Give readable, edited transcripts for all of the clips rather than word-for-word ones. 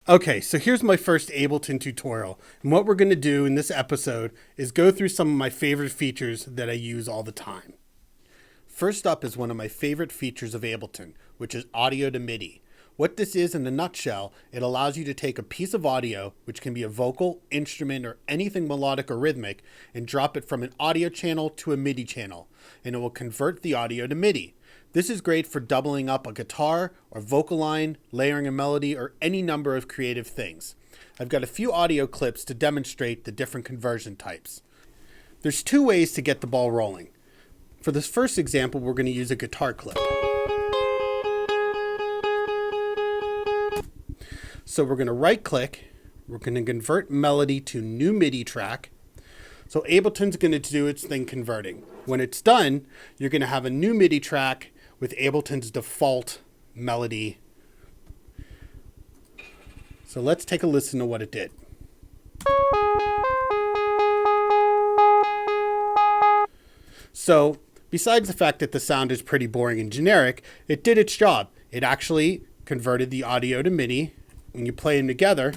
Okay, so here's my first Ableton tutorial. And what we're going to do in this episode is go through some of my favorite features that I use all the time. First up is one of my favorite features of Ableton, which is audio to MIDI. What this is in a nutshell, it allows you to take a piece of audio, which can be a vocal, instrument, or anything melodic or rhythmic, and drop it from an audio channel to a MIDI channel, and it will convert the audio to MIDI. This is great for doubling up a guitar or vocal line, layering a melody, or any number of creative things. I've got a few audio clips to demonstrate the different conversion types. There's two ways to get the ball rolling. For this first example, we're going to use a guitar clip. So we're going to right click, we're going to convert melody to new MIDI track. So Ableton's going to do its thing converting. When it's done, you're going to have a new MIDI track with Ableton's default melody. So let's take a listen to what it did. So besides the fact that the sound is pretty boring and generic, it did its job. It actually converted the audio to MIDI. When you play them together,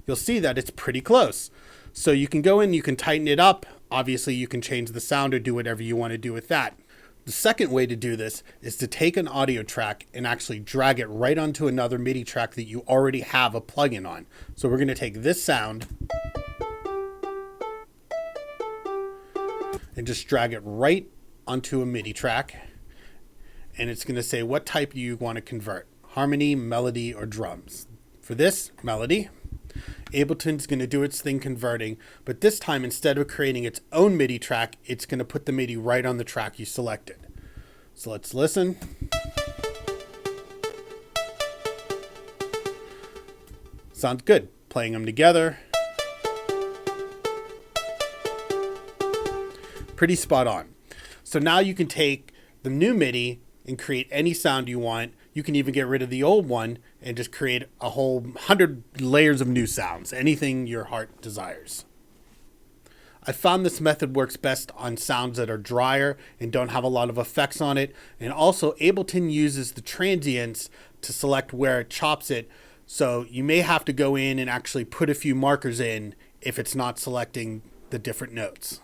you'll see that it's pretty close. So you can go in, you can tighten it up. Obviously, you can change the sound or do whatever you want to do with that. The second way to do this is to take an audio track and actually drag it right onto another MIDI track that you already have a plugin on. So we're going to take this sound and just drag it right onto a MIDI track. And it's going to say what type you want to convert, harmony, melody, or drums. For this, melody. Ableton's going to do its thing converting, but this time instead of creating its own MIDI track, it's going to put the MIDI right on the track you selected. So let's listen. Sounds good. Playing them together. Pretty spot on. So now you can take the new MIDI and create any sound you want. You can even get rid of the old one and just create a whole 100 layers of new sounds, anything your heart desires. I found this method works best on sounds that are drier and don't have a lot of effects on it. And also Ableton uses the transients to select where it chops it. So you may have to go in and actually put a few markers in if it's not selecting the different notes.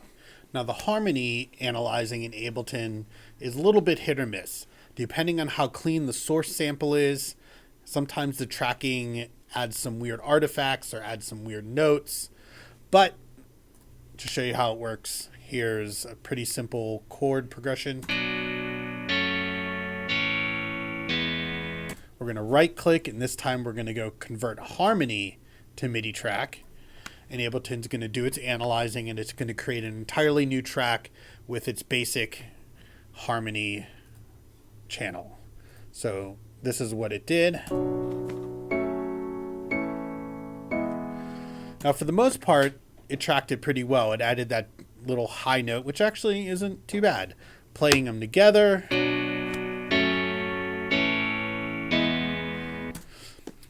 Now the harmony analyzing in Ableton is a little bit hit or miss. Depending on how clean the source sample is, sometimes the tracking adds some weird artifacts or adds some weird notes. But to show you how it works, here's a pretty simple chord progression. We're going to right click, and this time we're going to go convert harmony to MIDI track. And Ableton's going to do its analyzing, and it's going to create an entirely new track with its basic harmony channel. So this is what it did. Now for the most part, it tracked it pretty well. It added that little high note, which actually isn't too bad. Playing them together.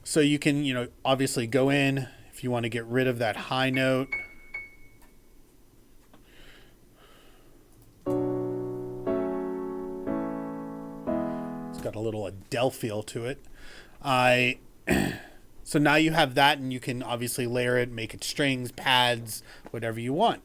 So you can, obviously go in if you want to get rid of that high note. Got a little Adele feel to it. So now you have that, and you can obviously layer it, make it strings, pads, whatever you want.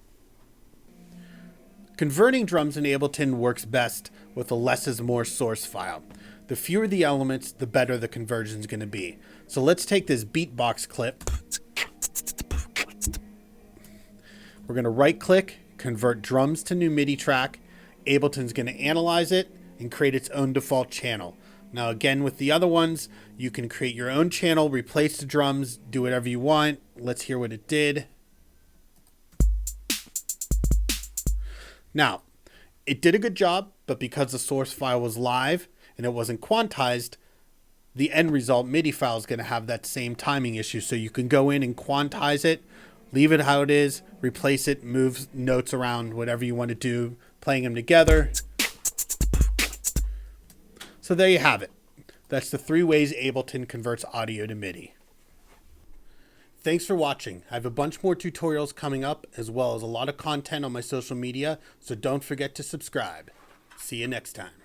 Converting drums in Ableton works best with a less is more source file. The fewer the elements, the better the conversion is going to be. So let's take this beatbox clip. We're going to right click, convert drums to new MIDI track. Ableton's going to analyze it and create its own default channel. Now again, with the other ones, you can create your own channel, replace the drums, do whatever you want. Let's hear what it did. Now, it did a good job, but because the source file was live and it wasn't quantized, the end result MIDI file is going to have that same timing issue. So you can go in and quantize it, leave it how it is, replace it, move notes around, whatever you want to do, playing them together. So there you have it. That's the 3 ways Ableton converts audio to MIDI. Thanks for watching. I have a bunch more tutorials coming up, as well as a lot of content on my social media, so don't forget to subscribe. See you next time.